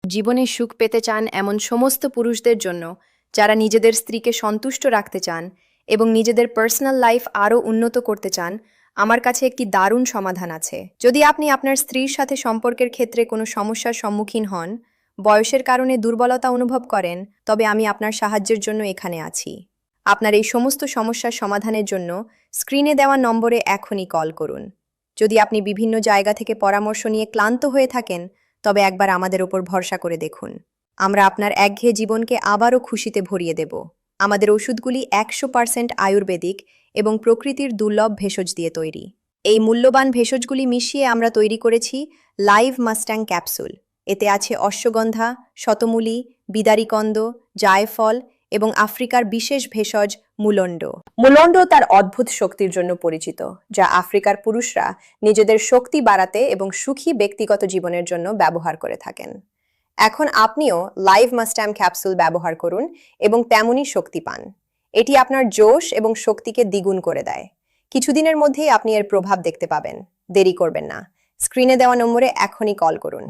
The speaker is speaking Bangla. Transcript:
জীবনে সুখ পেতে চান এমন সমস্ত পুরুষদের জন্য যারা নিজেদের স্ত্রীকে সন্তুষ্ট রাখতে চান এবং নিজেদের পার্সোনাল লাইফ আরও উন্নত করতে চান, আমার কাছে একটি দারুণ সমাধান আছে। যদি আপনি আপনার স্ত্রীর সাথে সম্পর্কের ক্ষেত্রে কোনো সমস্যার সম্মুখীন হন, বয়সের কারণে দুর্বলতা অনুভব করেন, তবে আমি আপনার সাহায্যের জন্য এখানে আছি। আপনার এই সমস্ত সমস্যার সমাধানের জন্য স্ক্রিনে দেওয়া নম্বরে এখনই কল করুন। যদি আপনি বিভিন্ন জায়গা থেকে পরামর্শ নিয়ে ক্লান্ত হয়ে থাকেন, তবে একবার আমাদের ওপর ভরসা করে দেখুন। আমরা আপনার একঘেয়ে জীবনকে আবারও খুশিতে ভরিয়ে দেব। আমাদের ওষুধগুলি 100% আয়ুর্বেদিক এবং প্রকৃতির দুর্লভ ভেষজ দিয়ে তৈরি। এই মূল্যবান ভেষজগুলি মিশিয়ে আমরা তৈরি করেছি লাইভ মাস্ট্যাং ক্যাপসুল। এতে আছে অশ্বগন্ধা, শতমূলি, বিদারিকন্দ, জায়ফল এবং আফ্রিকার বিশেষ ভেষজ মুলন্ড। মুলন্ড তার অদ্ভুত শক্তির জন্য পরিচিত, যা আফ্রিকার পুরুষরা নিজেদের শক্তি বাড়াতে এবং সুখী ব্যক্তিগত জীবনের জন্য ব্যবহার করে থাকেন। এখন আপনিও লাইভ মাস্ট্যাম ক্যাপসুল ব্যবহার করুন এবং তেমনই শক্তি পান। এটি আপনার জোশ এবং শক্তিকে দ্বিগুণ করে দেয়। কিছুদিনের মধ্যেই আপনি এর প্রভাব দেখতে পাবেন। দেরি করবেন না। স্ক্রিনে দেওয়া নম্বরে এখনই কল করুন।